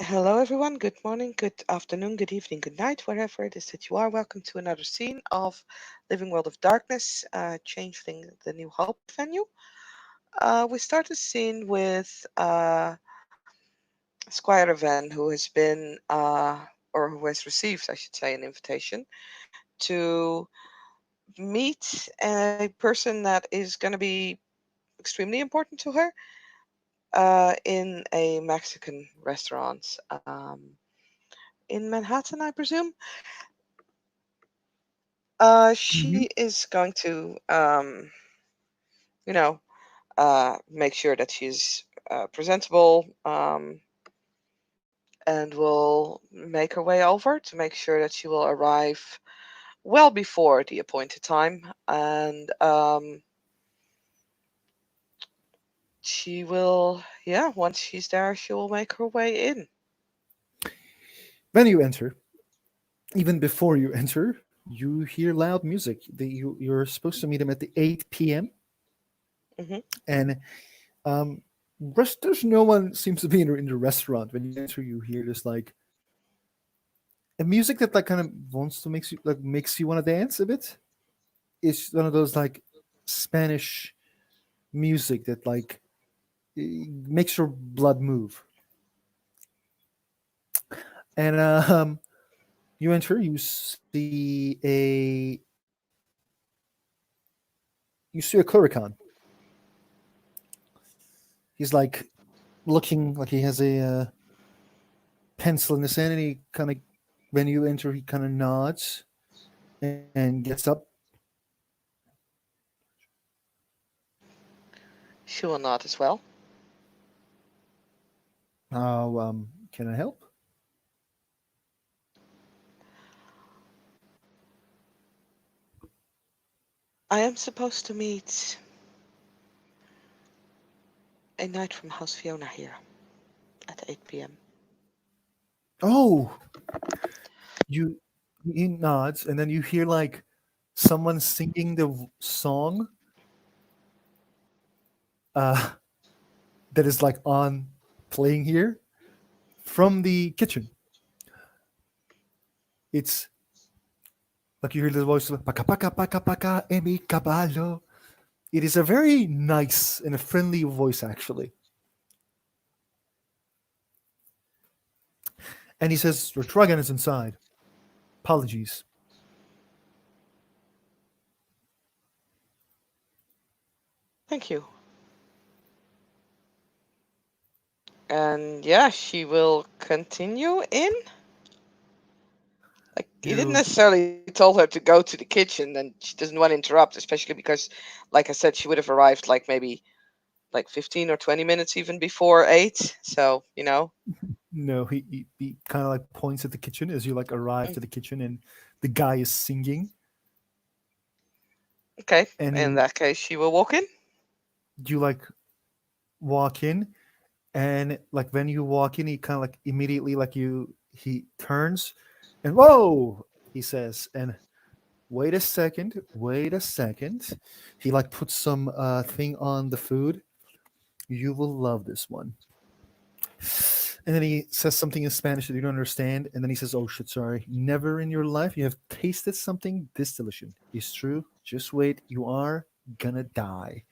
Hello, everyone. Good morning, good afternoon, good evening, good night, wherever it is that you are. Welcome to another scene of Living World of Darkness, Changeling, the New Hope venue. We start the scene with Squire Van, who has been, or who has received, I should say, an invitation to meet a person that is going to be extremely important to her in a Mexican restaurant in Manhattan, I presume. She hmm is going to, you know, make sure that she's presentable, and will make her way over to make sure that she will arrive well before the appointed time. And she will, yeah, once she's there, she will make her way in. When you enter, even before you enter, you hear loud music. You're supposed to meet him at the 8 p.m. Hmm. and there's no one seems to be in the restaurant. When you enter, you hear this like a music that like kind of wants to makes you want to dance a bit. It's one of those like Spanish music that like makes your blood move. And you enter, you see a clericon. He's like looking like he has a pencil in his hand, and he kind of, when you enter, he kind of nods and gets up. She will nod as well. How can I help? I am supposed to meet a knight from House Fiona here at 8 p.m. Oh, you he nods, and then you hear like someone singing the song uh, that is like on playing here from the kitchen. It's like you hear the voice of "Paca paca paca paca emi caballo." It is a very nice and a friendly voice, actually. And he says, "Your dragon is inside. Apologies." Thank you. And yeah, she will continue in. Like he didn't You, necessarily told her to go to the kitchen, and she doesn't want to interrupt, especially because, like I said, she would have arrived like maybe like 15 or 20 minutes even before 8. So no, he kind of like points at the kitchen as you like arrive to the kitchen, and the guy is singing, okay. In and that case, she will walk in. you like walk in, and like when you walk in, he kind of like immediately like he turns, and whoa, he says, and wait a second. He like puts some thing on the food. You will love this one. And then he says something in Spanish that you don't understand. And then he says, "Oh shit, sorry. Never in your life you have tasted something this delicious. It's true. Just wait. You are gonna die."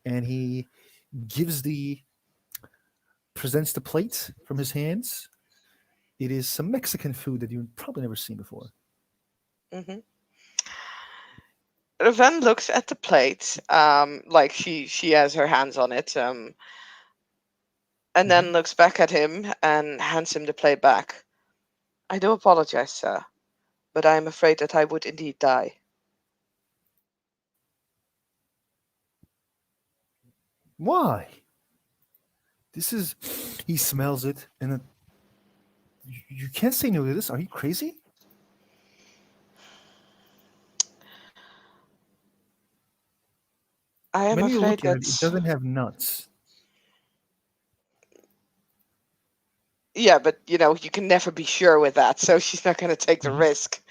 And he gives presents the plate from his hands. It is some Mexican food that you've probably never seen before. Hmm. Van looks at the plate, like she has her hands on it, and hmm then looks back at him and hands him the plate back. I do apologize, sir, but I am afraid that I would indeed die. Why? This is. He smells it, and then you can't say no to this. Are you crazy? I am When you afraid look at it, it that. doesn't have nuts. Yeah, but you can never be sure with that, so she's not going to take the Mhm. risk.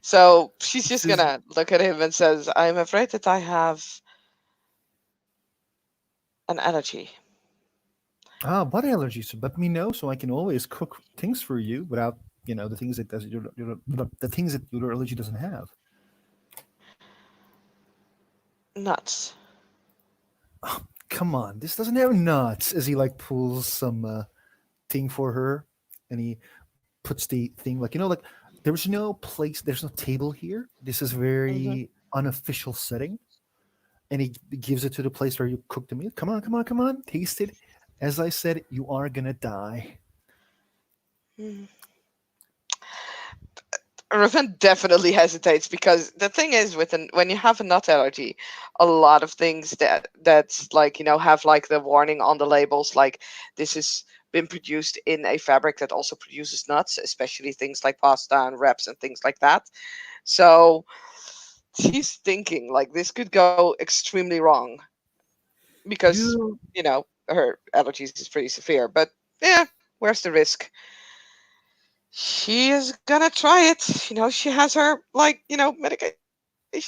So she's This just is gonna look at him and says, "I'm afraid that I have an allergy. Ah, what allergies? Let me know so I can always cook things for you without, the things that the things that your allergy doesn't have. Nuts. Come on, this doesn't have nuts. As he like pulls some thing for her, and he puts the thing like there's no place, there's no table here. This is Hmm. very unofficial setting, and he gives it to the place where you cook the meal. Come on, come on, come on, taste it. As I said, you are gonna die. Raven definitely hesitates because the thing is when you have a nut allergy, a lot of things that's like have like the warning on the labels like this has been produced in a fabric that also produces nuts, especially things like pasta and wraps and things like that. So she's thinking like this could go extremely wrong because You her allergies is pretty severe. But yeah, where's the risk? She is gonna try it. She has her like medication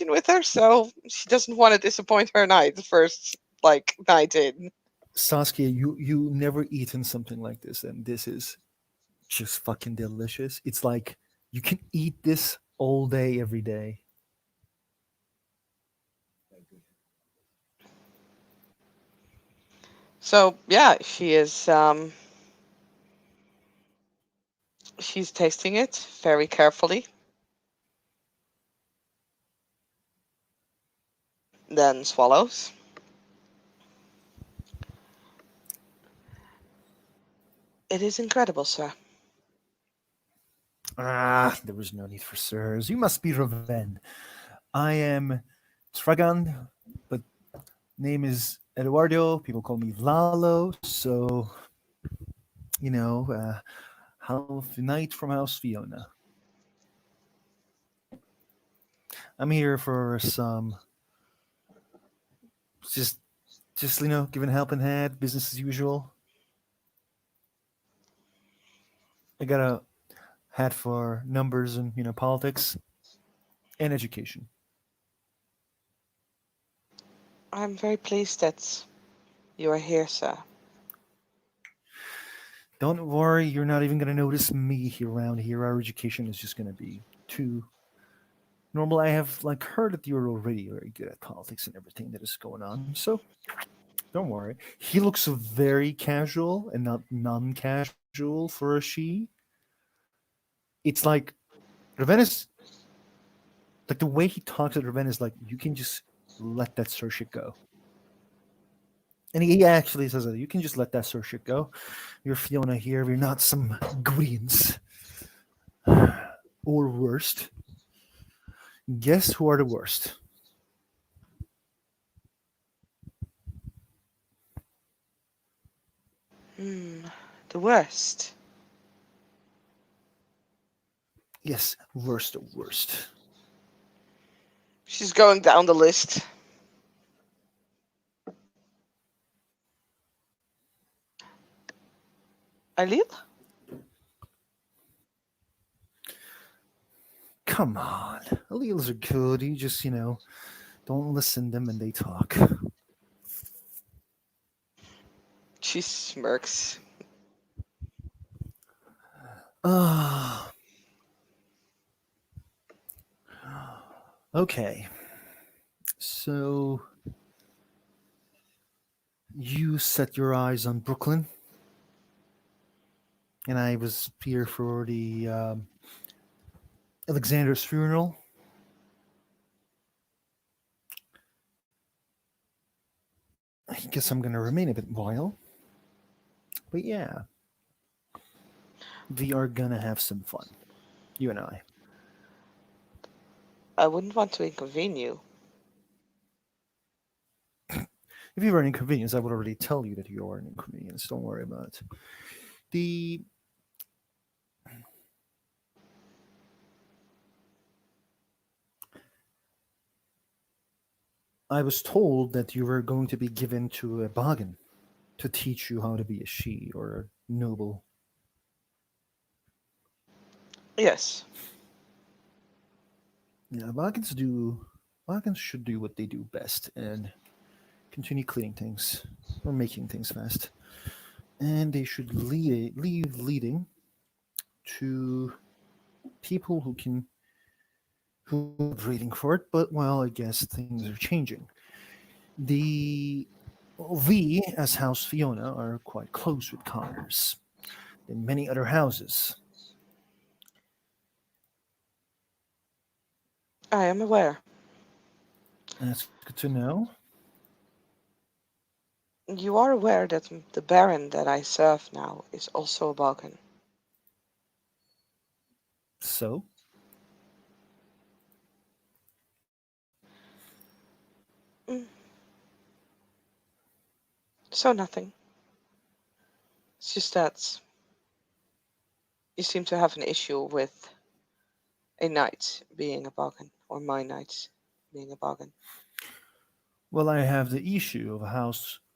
with her, so she doesn't want to disappoint her night the first like night in. Saskia, you never eaten something like this, and this is just fucking delicious. It's like you can eat this all day, every day. So yeah, she's tasting it very carefully, then swallows. It is incredible, sir. Ah, there was no need for sirs. You must be Raven. I am Sragan, but name is Eduardo. People call me Lalo. So Knight from House Fiona. I'm here for some just giving a helping hand, business as usual. I got a hat for numbers and politics and education. I'm very pleased that you are here, sir. Don't worry, you're not even gonna notice me here around here. Our education is just gonna be too normal. I have like heard that you're already very good at politics and everything that is going on. So don't worry. He looks very casual and not non-casual for a she. It's like Raven is like the way he talks at Raven is like you can just let that sir shit go. And he actually says that you can just let that sir shit go. You're Fiona here. We're not some greens. Or worst. Guess who are the worst? Hmm, the worst. Yes, worst of worst. She's going down the list. Eileen? Come on. Alleles are good. You just, don't listen to them and they talk. She smirks. Ah, okay. So you set your eyes on Brooklyn, and I was here for the Alexander's funeral. I guess I'm going to remain a bit while. But yeah, we are going to have some fun. You and I. I wouldn't want to inconvene you. If you were an inconvenience, I would already tell you that you are an inconvenience. Don't worry about it. The I was told that you were going to be given to a bargain to teach you how to be a she or a noble. Yes. Yeah, bargains should do what they do best and continue cleaning things or making things fast. and they should leave leading to people who are not breeding for it. But well, I guess things are changing. The we as House Fiona are quite close with Connors than many other houses. I am aware. That's good to know. You are aware that the Baron that I serve now is also a Balkan. So, Mm, so nothing. It's just that you seem to have an issue with a knight being a Balkan, or my knight being a Balkan. well, I have the issue of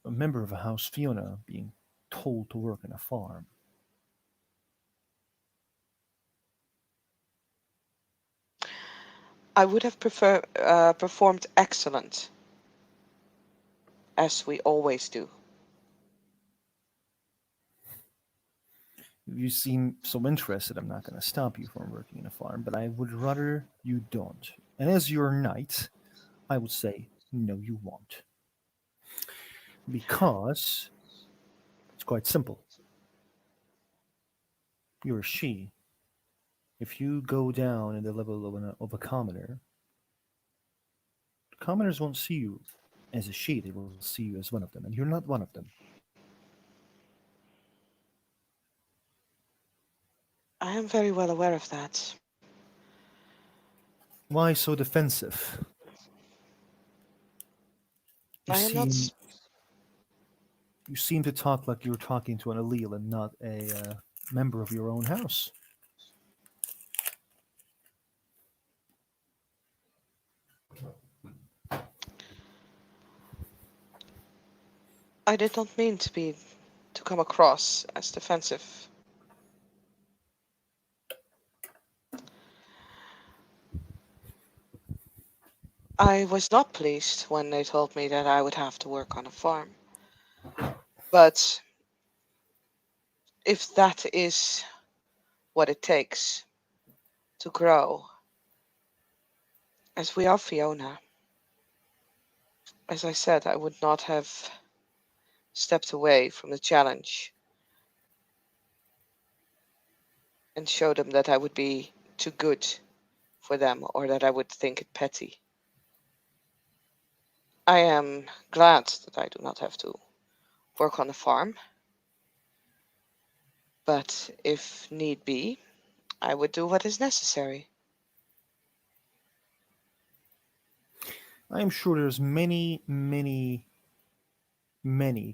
a member of a House Fiona being told to work on a farm. I would have performed excellent, as we always do. You seem so interested, I'm not going to stop you from working in a farm, but I would rather you don't. And as your knight, I would say, no, you won't. Because it's quite simple. You're a she. If you go down in the level of a commoner, commoners won't see you as a she, they will see you as one of them, and you're not one of them. I am very well aware of that. Why so defensive? You I am not. seem you seem to talk like you're talking to an allele and not a member of your own house. I did not mean to come across as defensive. I was not pleased when they told me that I would have to work on a farm. But if that is what it takes to grow, as we are Fiona, as I said, I would not have stepped away from the challenge and showed them that I would be too good for them or that I would think it petty. I am glad that I do not have to work on the farm, but if need be, I would do what is necessary. I am sure there's many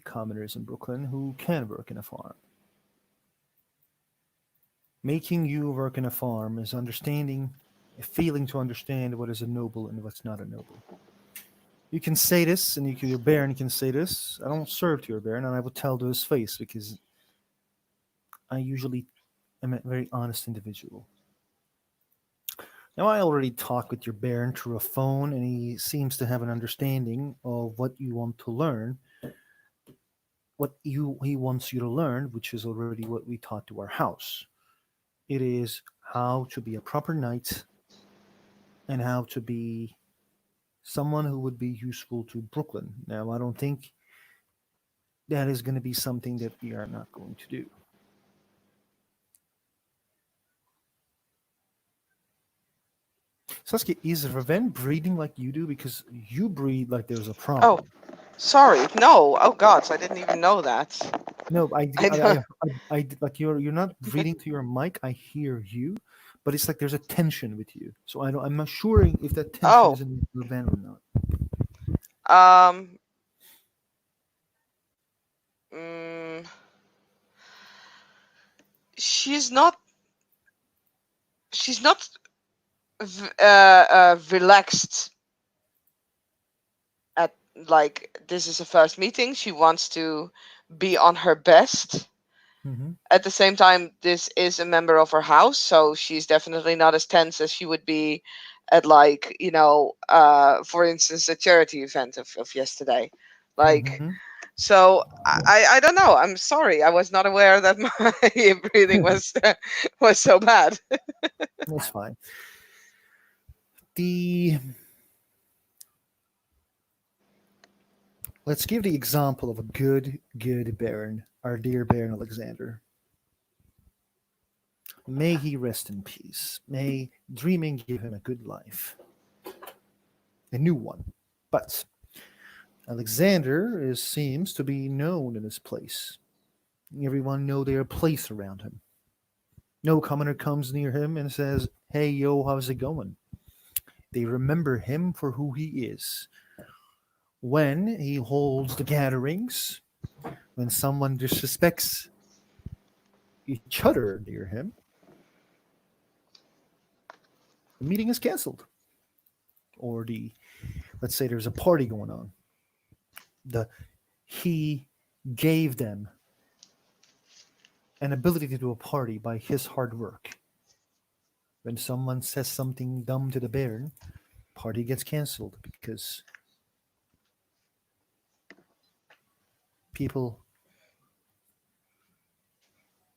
commoners in Brooklyn who can work in a farm. Making you work in a farm is understanding, failing to understand what is a noble and what's not a noble. You can say this, and your baron can say this. I don't serve to your baron, and I will tell to his face because I usually am a very honest individual. Now, I already talked with your baron through a phone, and he seems to have an understanding of what you want to learn, what you he wants you to learn, which is already what we taught to our house. It is how to be a proper knight and how to be someone who would be useful to Brooklyn. Now, I don't think that is going to be something that we are not going to do. Saskia, is Raven breathing like you do? Because you breathe like there's a Oh, problem. sorry. No. Oh, God. I didn't even know that. No, I don't. like you're not breathing to your mic. I hear you, but it's like there's a tension with you. So I don't. I'm not sure if that tension Oh, is in Raven or not. um, mm, she's not. She's not relaxed at like this is a first meeting. She wants to be on her best. Hmm. At the same time, this is a member of her house, so she's definitely not as tense as she would be at like for instance, a charity event of yesterday. Hmm. Like, So I don't know. I'm sorry. I was not aware that my breathing was was so bad. That's fine. The Let's give the example of a good Baron, our dear Baron Alexander. May he rest in peace. May dreaming give him a good life, a new one. But Alexander seems to be known in his place. Everyone know their place around him. No commoner comes near him and says, "Hey, yo, how's it going?" They remember him for who he is. When he holds the gatherings, when someone disrespects each other near him, the meeting is canceled. Or let's say there's a party going on. He gave them an ability to do a party by his hard work. When someone says something dumb to the Baron, party gets canceled because people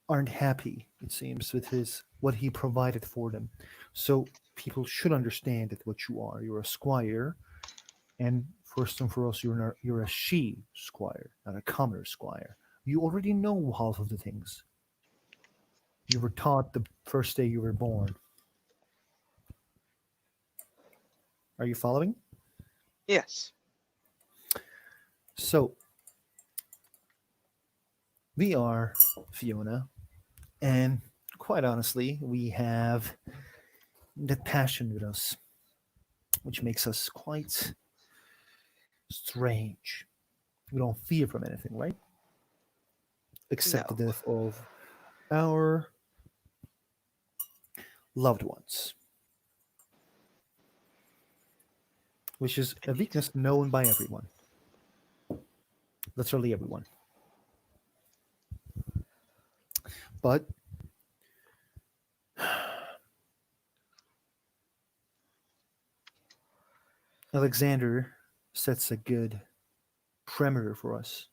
aren't happy, it seems, with his what he provided for them. So people should understand that what you are. You're a squire, and first and foremost, you're a she squire, not a commoner squire. You already know half of the things you were taught the first day you were born. Are you following? Yes. So we are Fiona, and quite honestly, we have that passion with us, which makes us quite strange. We don't fear from anything, right? Except the No. death of our loved ones, which is a Indeed. weakness known by everyone, literally everyone. But Alexander sets a good parameter for us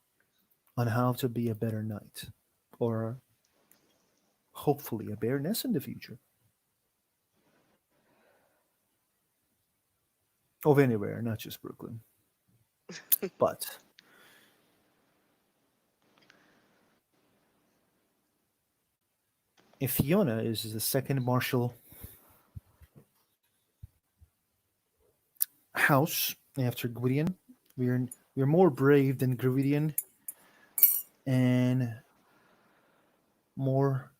on how to be a better knight, or hopefully a baroness in the future, of anywhere, not just Brooklyn. But if Fiona is the second martial house after Gwydion, we're we're more brave than Gwydion and more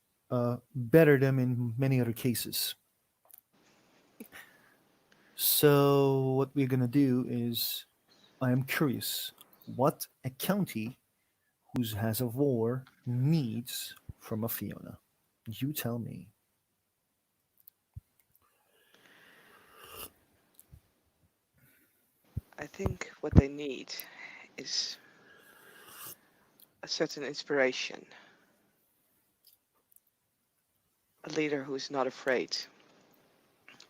better than in many other cases. So what we're gonna do is, I am curious, what a county who has a war needs from a Fiona. You tell me. I think what they need is a certain inspiration, a leader who is not afraid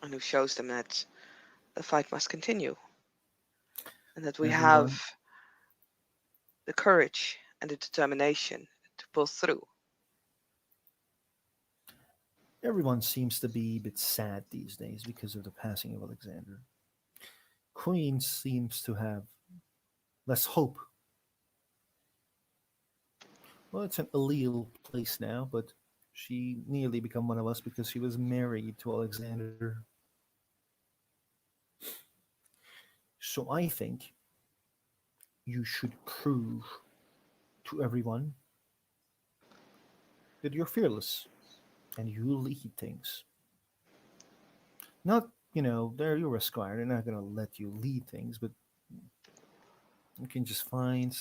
and who shows them that the fight must continue and that we have Everyone, the courage and the determination to pull through. everyone seems to be a bit sad these days because of the passing of Alexander. Queen seems to have less hope. Well, it's an illegal place now, but she nearly became one of us because she was married to Alexander. So I think you should prove to everyone that you're fearless and you lead things. Not, they're your squire. They're not gonna let you lead things, but you can just find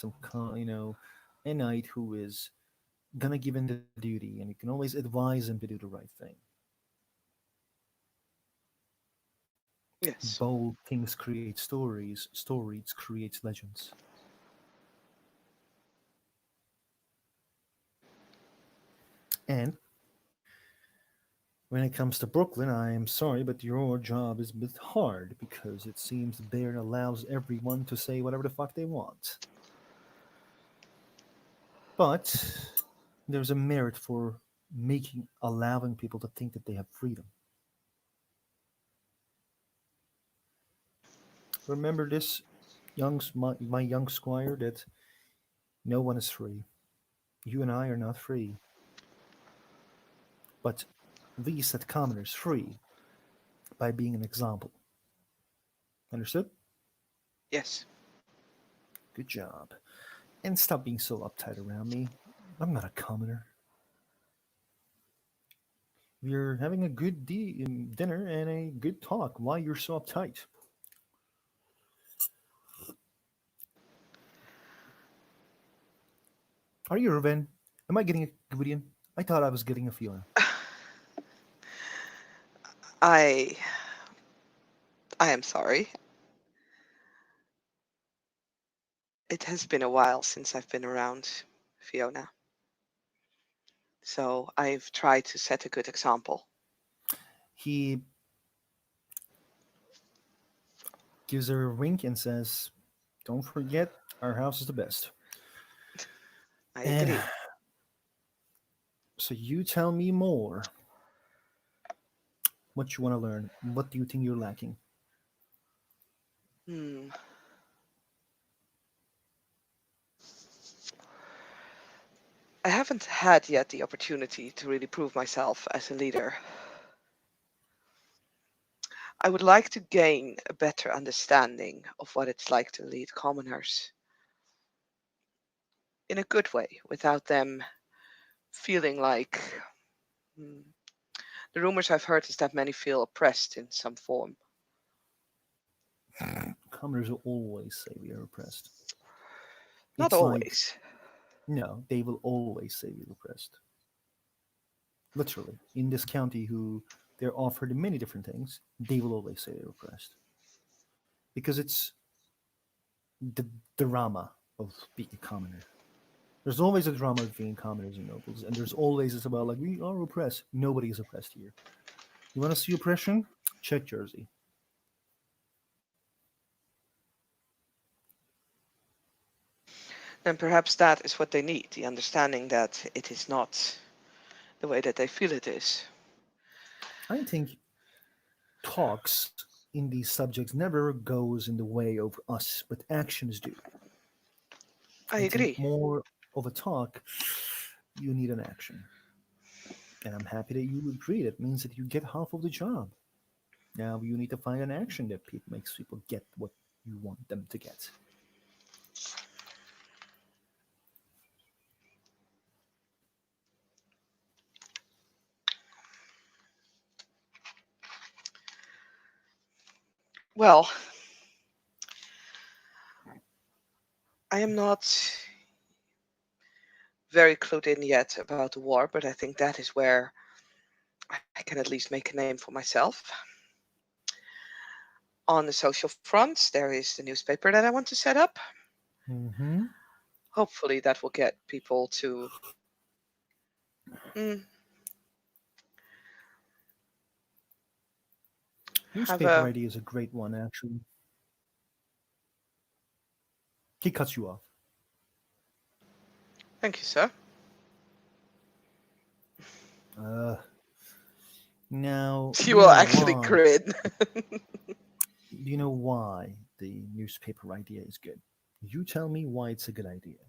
a knight who is gonna give in the duty, and you can always advise him to do the right thing. Yes. Bold things create stories. Stories create legends. And when it comes to Brooklyn, I am sorry, but your job is a bit hard because it seems the Baron allows everyone to say whatever the fuck they want. But there's a merit for allowing people to think that they have freedom. Remember this, my young squire, that no one is free. You and I are not free, but we set commoners free by being an example. Understood? Yes. Good job. And stop being so uptight around me. I'm not a commoner. We're having a good dinner and a good talk. Why you're so uptight? Are you Ruben? Am I getting a Gwydion? I thought I was getting a Fiona. I I am sorry. It has been a while since I've been around Fiona. So I've tried to set a good example. He gives her a wink and says, "Don't forget, our house is the best." I And agree. so you tell me more. What you want to learn? What do you think you're lacking? Hmm. I haven't had yet the opportunity to really prove myself as a leader. I would like to gain a better understanding of what it's like to lead commoners in a good way without them feeling like hmm, the rumors I've heard is that many feel oppressed in some form. Commoners will always say we are oppressed. Not It's like, always. no, they will always say we're oppressed. Literally. In this county, who they're offered many different things, they will always say they're oppressed. Because it's the drama of being a commoner. There's always a drama between commoners and nobles, and there's always this about like we are oppressed. Nobody is oppressed here. You want to see oppression? Check Jersey. And perhaps that is what they need, the understanding that it is not the way that they feel it is. I think talks in these subjects never goes in the way of us, but actions do. I I think agree. more of a talk, you need an action. And I'm happy that you agree. That means that you get half of the job. Now you need to find an action that makes people get what you want them to get. Well, I am not very clued in yet about the war, but I think that is where I can at least make a name for myself. On the social front, there is the newspaper that I want to set up. Mm-hmm. Hopefully, that will get people to mm, have Newspaper a. idea is a great one, actually. He cuts you off. Thank you, sir. Uh, Now, She do you will know actually why? grin. Do you know why the newspaper idea is good? You tell me why it's a good idea.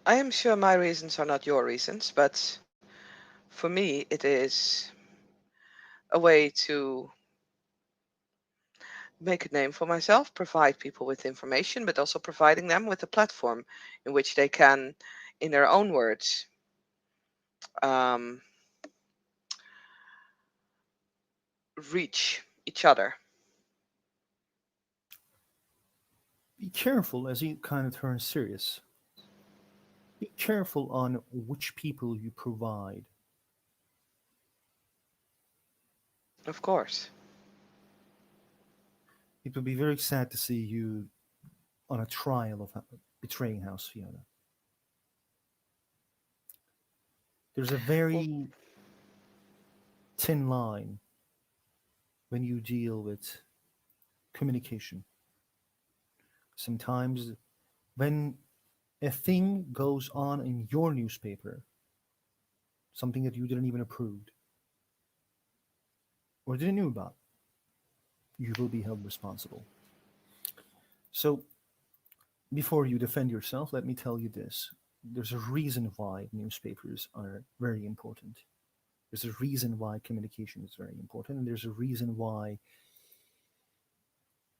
I am sure my reasons are not your reasons, but for me, it is a way to make a name for myself, provide people with information, but also providing them with a platform in which they can, in their own words, um, reach each other. Be careful as you kind of turn serious. Be careful on which people you provide. Of course. It would be very sad to see you on a trial of betraying House Fiona. There's a Well, very thin line when you deal with communication. Sometimes when a thing goes on in your newspaper, something that you didn't even approve or didn't know about, you will be held responsible. So before you defend yourself, let me tell you this. There's a reason why newspapers are very important. There's a reason why communication is very important, and there's a reason why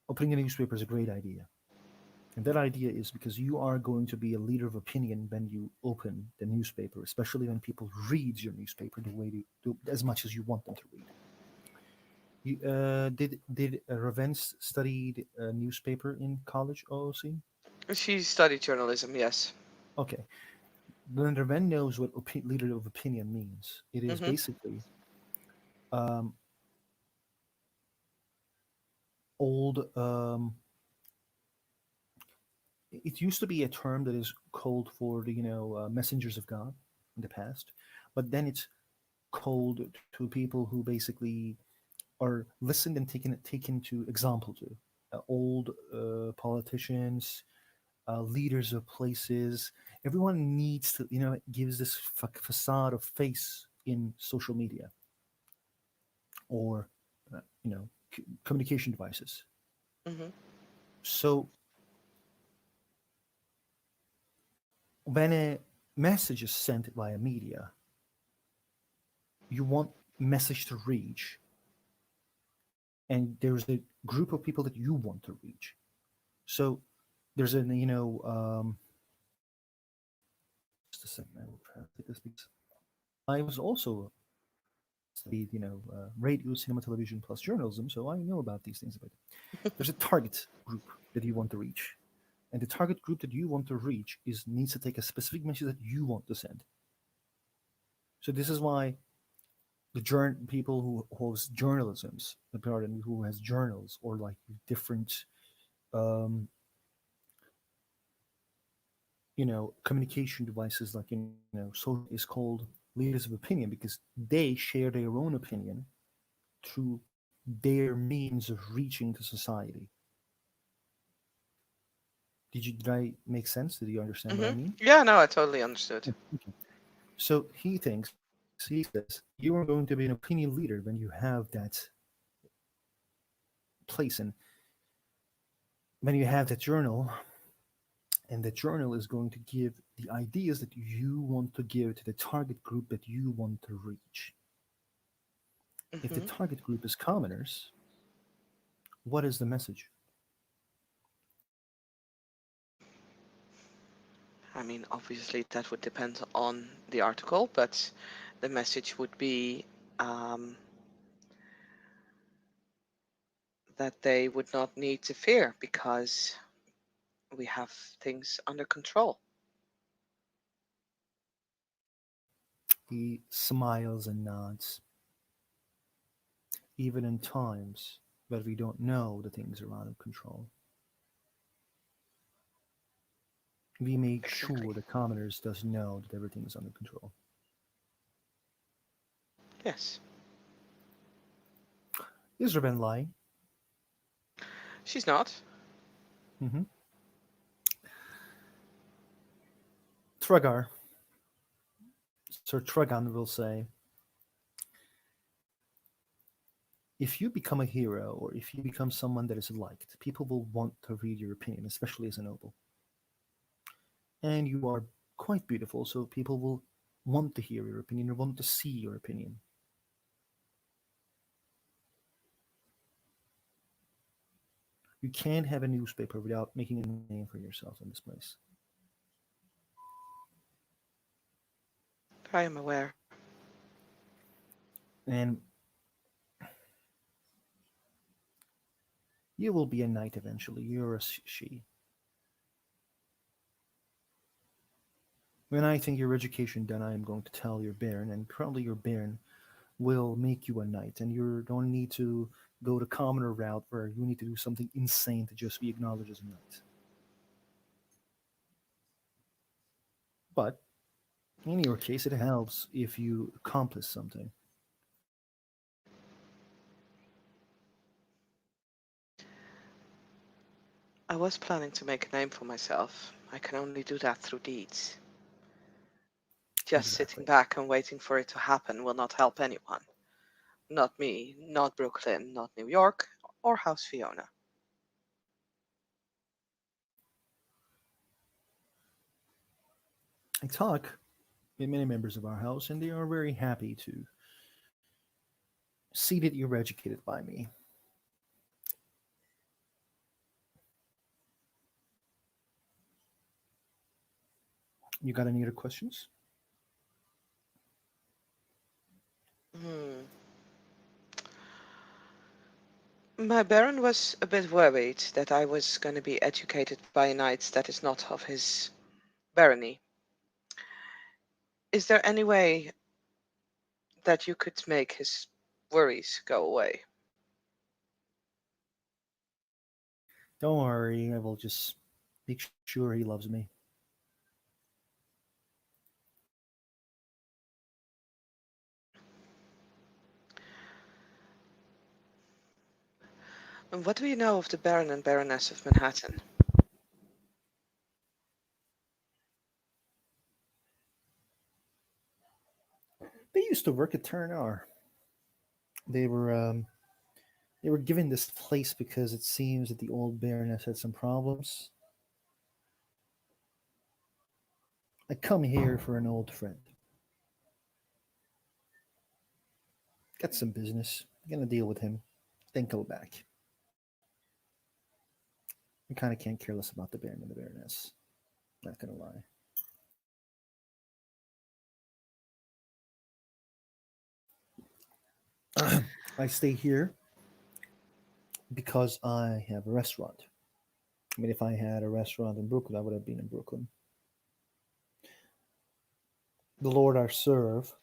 opening a newspaper is a great idea. And that idea is because you are going to be a leader of opinion when you open the newspaper, especially when people read your newspaper the way they do, as much as you want them to read. Did Ravens studied newspaper in college, OOC? She studied journalism, yes. Okay. Then Raven knows what leader of opinion means. It is Hmm. basically um, old. It used to be a term that is called for the messengers of God in the past, but then it's called to people who basically are listened and taken to example to old politicians, leaders of places. Everyone needs to gives this facade of face in social media or communication devices. Hmm. So when a message is sent via media, you want message to reach, and there's a group of people that you want to reach. So there's a just a second, I will translate this because I was also studied radio, cinema, television plus journalism, so I know about these things. About it. There's a target group that you want to reach, and the target group that you want to reach is needs to take a specific message that you want to send. So this is why the people who has journalisms, the pardon, who has journals or like different um, communication devices like social is called leaders of opinion because they share their own opinion through their means of reaching to society. Did I make sense? Did you understand what Hmm. I mean? Yeah, no, I totally understood. Yeah, okay. So he says you are going to be an opinion leader when you have that place, and when you have that journal, and the journal is going to give the ideas that you want to give to the target group that you want to reach. If the Hmm. target group is commoners, what is the message? I mean, obviously, that would depend on the article, but the message would be um, that they would not need to fear because we have things under control. He smiles and nods, even in times that we don't know the things are out of control. We make Exactly. sure the commoners does know that everything is under control. Yes. Is Raven lying? She's not. Mm-hmm. Tragar, Sir Tragan will say, if you become a hero or if you become someone that is liked, people will want to read your opinion, especially as a noble. And you are quite beautiful, so people will want to hear your opinion or want to see your opinion. You can't have a newspaper without making a name for yourself in this place. I am aware. And you will be a knight eventually. You're a she. When I think your education done, I am going to tell your baron, and probably your baron will make you a knight, and you don't need to go the commoner route where you need to do something insane to just be acknowledged as a knight. But in your case, it helps if you accomplish something. I was planning to make a name for myself. I can only do that through deeds. Just sitting Exactly. back and waiting for it to happen will not help anyone. Not me, not Brooklyn, not New York, or House Fiona. I talk with many members of our house, and they are very happy to see that you're educated by me. You got any other questions? Hmm. My Baron was a bit worried that I was going to be educated by a knight that is not of his barony. Is there any way that you could make his worries go away? Don't worry, I will just make sure he loves me. And what do you know of the Baron and Baroness of Manhattan? They used to work at Turn R. They were they were given this place because it seems that the old Baroness had some problems. I come here for an old friend. Got some business. I'm gonna deal with him. Then go back. I kind of can't care less about the Baron and the Baroness. Not gonna lie. I stay here because I have a restaurant. I mean, if I had a restaurant in Brooklyn, I would have been in Brooklyn. The Lord I serve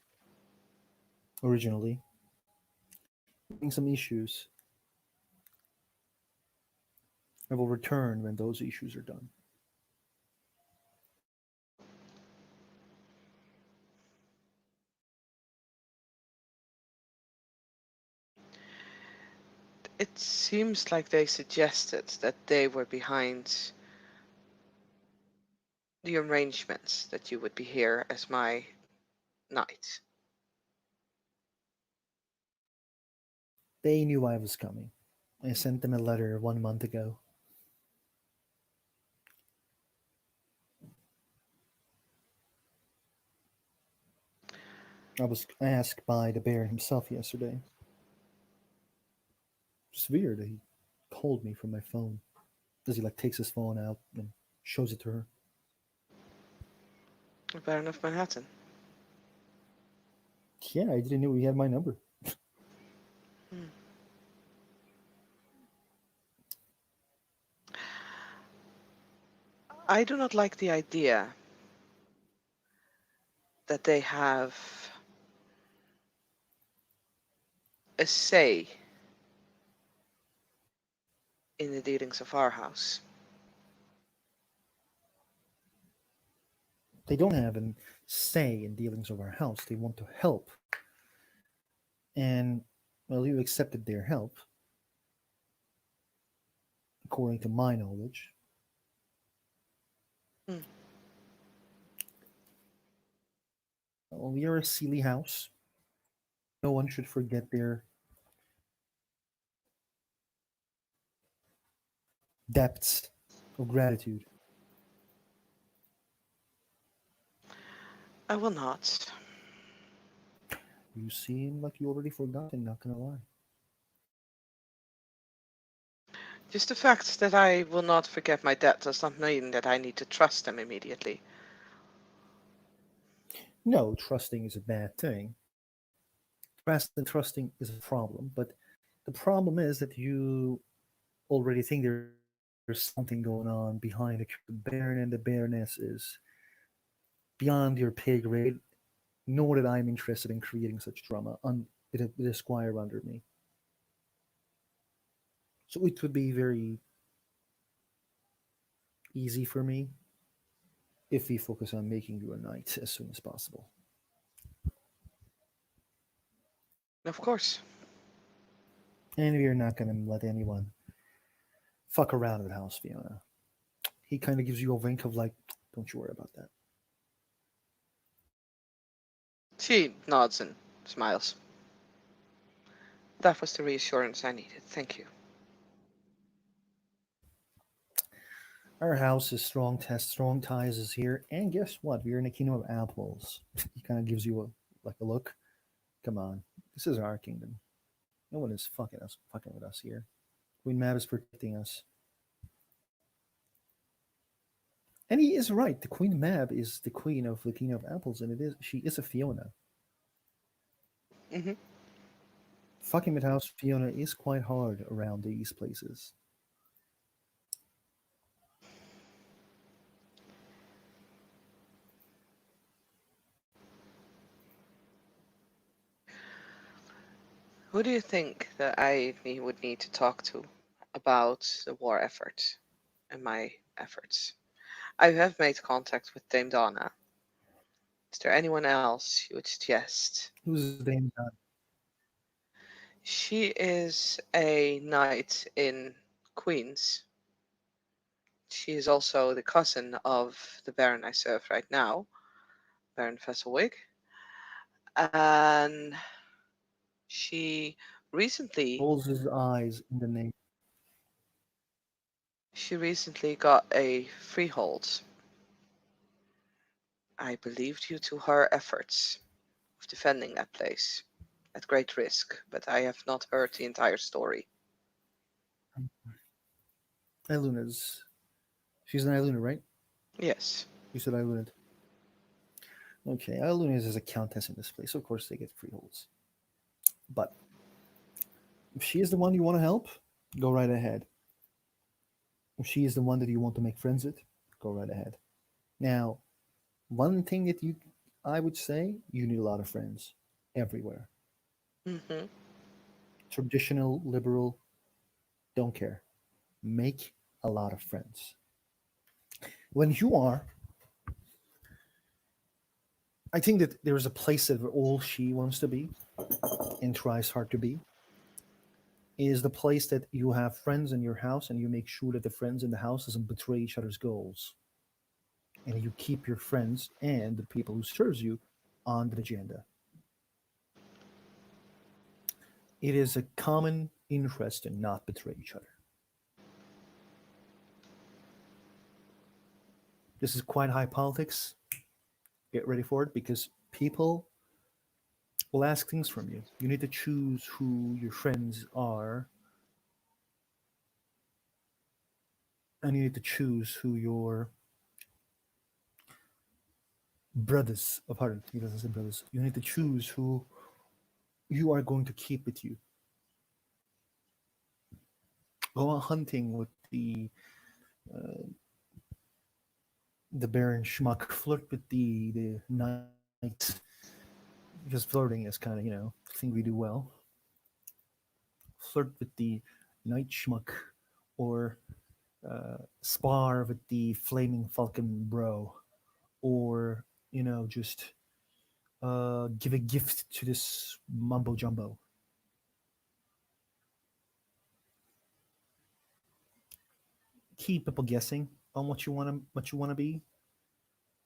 originally having some issues. I will return when those issues are done. It seems like they suggested that they were behind the arrangements that you would be here as my knight. They knew I was coming. I sent them a letter 1 month ago. I was asked by the Baron himself yesterday. It's weird. He called me from my phone. Does he like takes his phone out and shows it to her? The Baron of Manhattan. Yeah, I didn't know he had my number. Hmm. I do not like the idea that they have a say in the dealings of our house. They don't have a say in dealings of our house. They want to help, and well, you accepted their help, according to my knowledge. Hmm. Well, we are a Sealy house. No one should forget their depths of gratitude. I will not. You seem like you already forgotten, not gonna lie. Just the fact that I will not forget my debt does not mean that I need to trust them immediately. No, trusting is a bad thing. Trust and trusting is a problem, but the problem is that you already think there's something going on behind the Baron and the Baroness is beyond your pay grade, nor that I'm interested in creating such drama with a squire under me. So it would be very easy for me if we focus on making you a knight as soon as possible. Of course. And we are not going to let anyone fuck around with House Fiona. He kind of gives you a wink of like, don't you worry about that. She nods and smiles. That was the reassurance I needed. Thank you. Our house is strong. Test strong ties is here, and guess what? We're in a kingdom of apples. He kind of gives you a look. Come on, this is our kingdom. No one is fucking with us here. Queen Mab is protecting us, and he is right. The Queen Mab is the queen of the kingdom of apples, and it is she is a Fiona. Hmm. Fucking with House Fiona is quite hard around these places. Who do you think that would need to talk to about the war effort and my efforts? I have made contact with Dame Donna. Is there anyone else you would suggest? Who's the name? She is a knight in Queens. She is also the cousin of the Baron I serve right now, Baron Fesselwig. And she recently Rolls his eyes in the name. she recently got a freehold, I believe due to her efforts of defending that place at great risk, but I have not heard the entire story. Iluna's. She's an Iluna, right? Yes. You said Iluna. Okay, Iluna is a countess in this place. Of course, they get freeholds. But if she is the one you want to help, go right ahead. If she is the one that you want to make friends with, go right ahead. Now, one thing that I would say, you need a lot of friends everywhere. Hmm. Traditional, liberal, don't care. Make a lot of friends. When you are, I think that there is a place that all she wants to be and tries hard to be is the place that you have friends in your house and you make sure that the friends in the house doesn't betray each other's goals and you keep your friends and the people who serves you on the agenda. It is a common interest to not betray each other. This is quite high politics. Get ready for it because people will ask things from you. You need to choose who your friends are, and you need to choose who your brothers, oh, pardon, he doesn't say brothers. You need to choose who you are going to keep with you. Go on hunting with the Baron Schmuck. Flirt with the knight because flirting is kind of thing we do well. Flirt with the knight Schmuck or spar with the flaming falcon bro or just give a gift to this mumbo jumbo. Keep people guessing on what you want to be,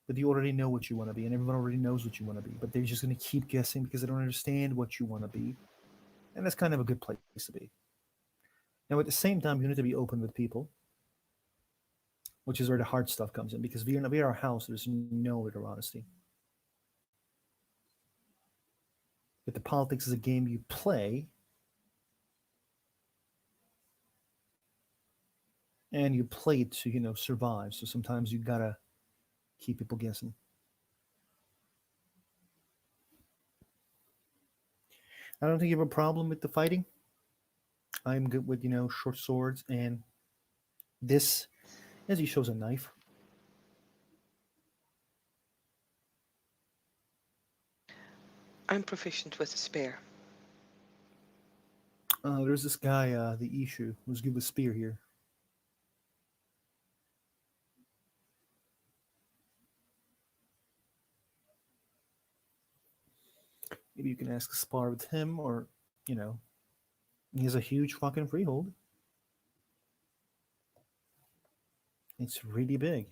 but you already know what you want to be, and everyone already knows what you want to be. But they're just going to keep guessing because they don't understand what you want to be, and that's kind of a good place to be. Now, at the same time, you need to be open with people, which is where the hard stuff comes in because we are our house. There's no little honesty. But the politics is a game you play, and you play it to survive. So sometimes you gotta keep people guessing. I don't think you have a problem with the fighting. I'm good with short swords and this, as he shows a knife. I'm proficient with a spear. There's this guy, the Ishu, who's good with spear here. Maybe you can ask to spar with him, or he has a huge fucking freehold. It's really big.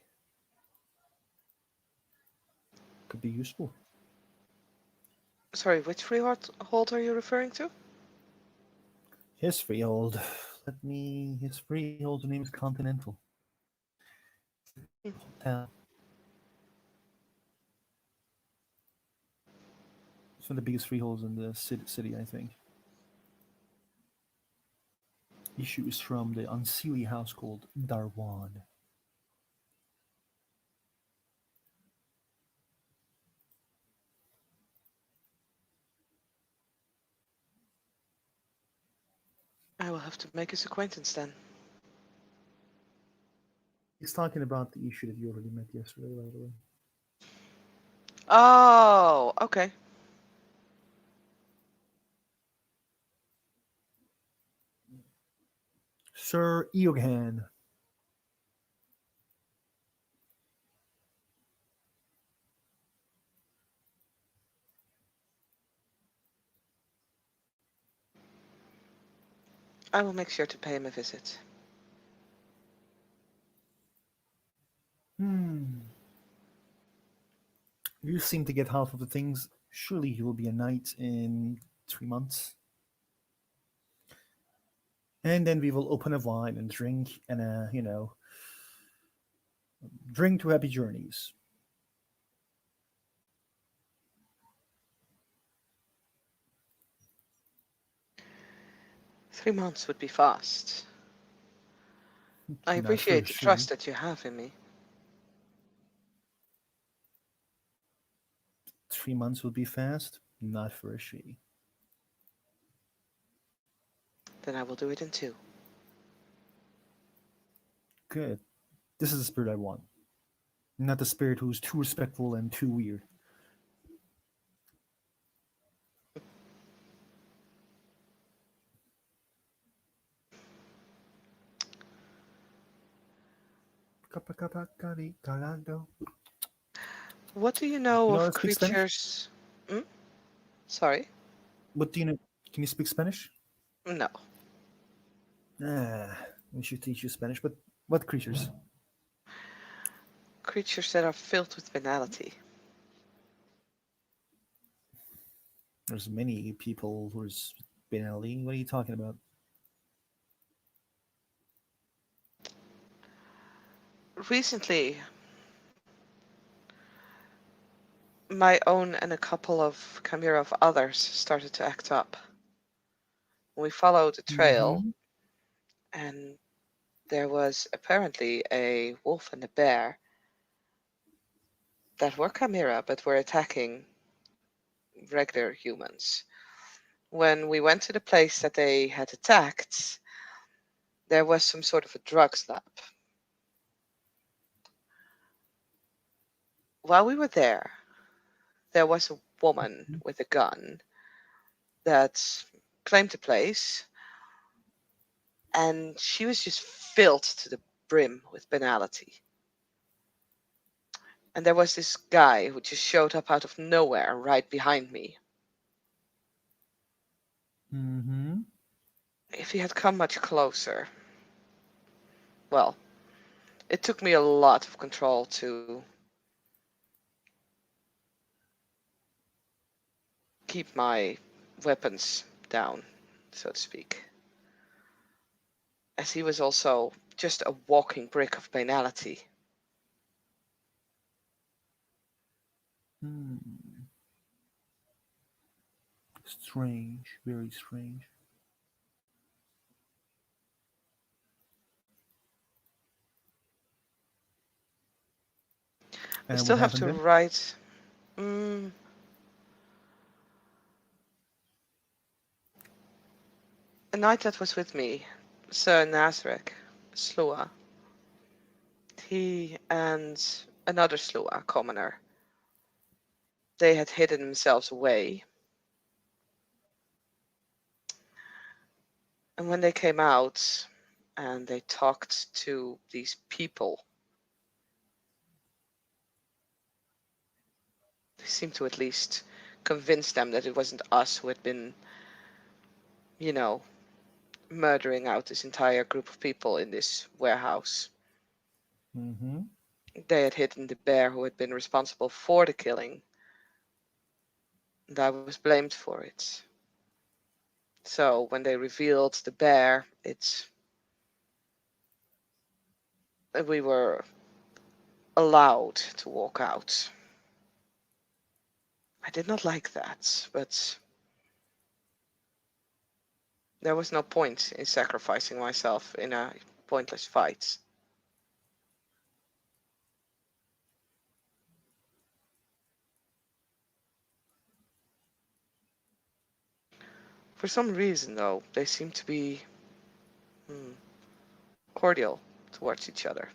Could be useful. Sorry, which freehold hold are you referring to? His freehold. Let me. His freehold's name is Continental. It's a Hmm. hotel. It's one of the biggest freeholds in the city, I think. Issue is from the unseelie house called Darwan. I will have to make his acquaintance then. He's talking about the issue that you already met yesterday, by the way. Oh, okay. Sir Eoghan. I will make sure to pay him a visit. Hmm. You seem to get half of the things. Surely you will be a knight in 3 months. And then we will open a wine and drink and, drink to happy journeys. 3 months would be fast. I Not for a appreciate the trust she. that you have in me. 3 months would be fast. Not for a she. Then I will do it in two. Good. This is the spirit I want. Not the spirit who's too respectful and too weird. What do you know You know how of to speak Spanish? creatures? Hmm? Sorry? What do you know? Can you speak Spanish? No. Ah, we should teach you Spanish. But what creatures? Creatures that are filled with banality. There's many people who's been Ali. What are you talking about? Recently, my own and a couple of chimera of others started to act up. We followed a trail, Mm-hmm. and there was apparently a wolf and a bear that were chimera but were attacking regular humans. When we went to the place that they had attacked, there was some sort of a drugs lab. While we were there was a woman with a gun that claimed the place, and she was just filled to the brim with banality. And there was this guy who just showed up out of nowhere right behind me. Mm-hmm. If he had come much closer, well, it took me a lot of control to keep my weapons down, so to speak, as he was also just a walking brick of banality. Hmm. Strange. Very strange. I And still what have happened to then? write. Mm, a knight that was with me, Sir Nazarek, Slua, he and another Slua commoner, they had hidden themselves away. And when they came out and they talked to these people, they seemed to at least convince them that it wasn't us who had been, you know, murdering out this entire group of people in this warehouse. Mm-hmm. They had hidden the bear who had been responsible for the killing, and I was blamed for it. So when they revealed the bear, we were allowed to walk out. I did not like that, but there was no point in sacrificing myself in a pointless fight. For some reason, though, they seem to be hmm, cordial towards each other.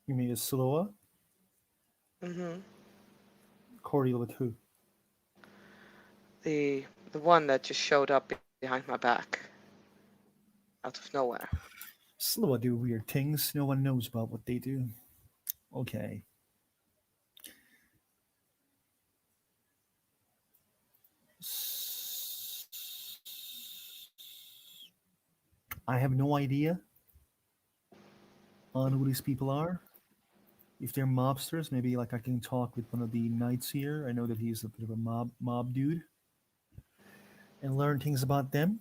You mean is Sloa hmm cordial with who? The one that just showed up behind my back out of nowhere. Sloa do weird things. No one knows about what they do. Okay. I have no idea on who these people are. If they're mobsters, maybe like I can talk with one of the knights here. I know that he's a bit of a mob dude, and learn things about them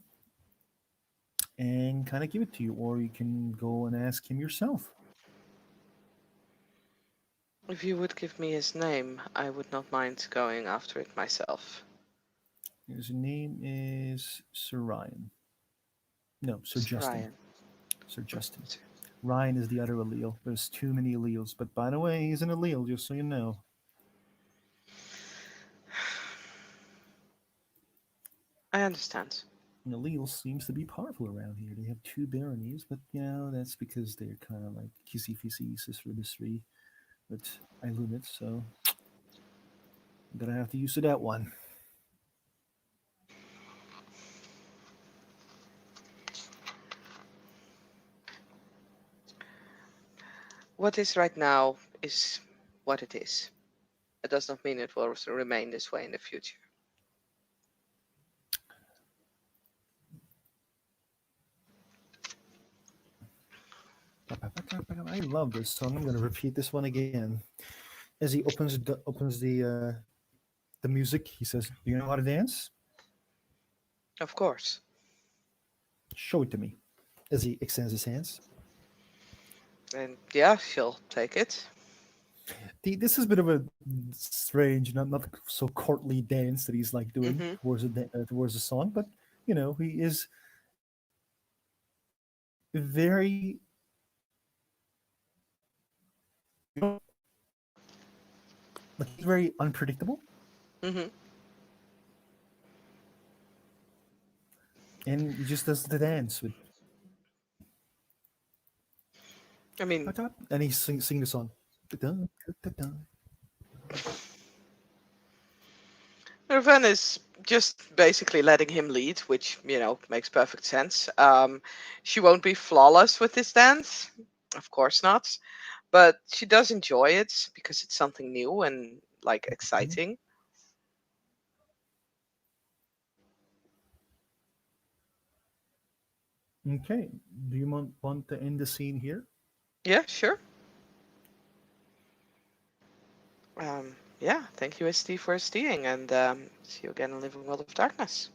and kind of give it to you, or you can go and ask him yourself. If you would give me his name, I would not mind going after it myself. His name is Sir Ryan. No, Sir Sir Justin. Ryan. Sir Justin. Ryan is the other allele. There's too many alleles. But by the way, he's an allele, just so you know. I understand. And allele seems to be powerful around here. They have two baronies, but you know, that's because they're kind of like kissy fissy sister mystery with LWoD, so I'm gonna have to use that one. What is right now is what it is. It does not mean it will remain this way in the future. I love this song. I'm gonna repeat this one again. As he opens the music, he says, "Do you know how to dance? Of course. Show it to me." As he extends his hands. And yeah, she'll take it. This is a bit of a strange, not so courtly dance that he's like doing hmm towards the song, but you know he is very you know like he's very unpredictable, hmm and he just does the dance with I mean, and he sing the song. Da-dun, da-dun. Irvin is just basically letting him lead, which, makes perfect sense. She won't be flawless with this dance, of course not, but she does enjoy it because it's something new and like Mhm. exciting. Okay, do you want to end the scene here? Yeah, sure. Yeah, thank you, ST, for STing, and see you again in Living World of Darkness.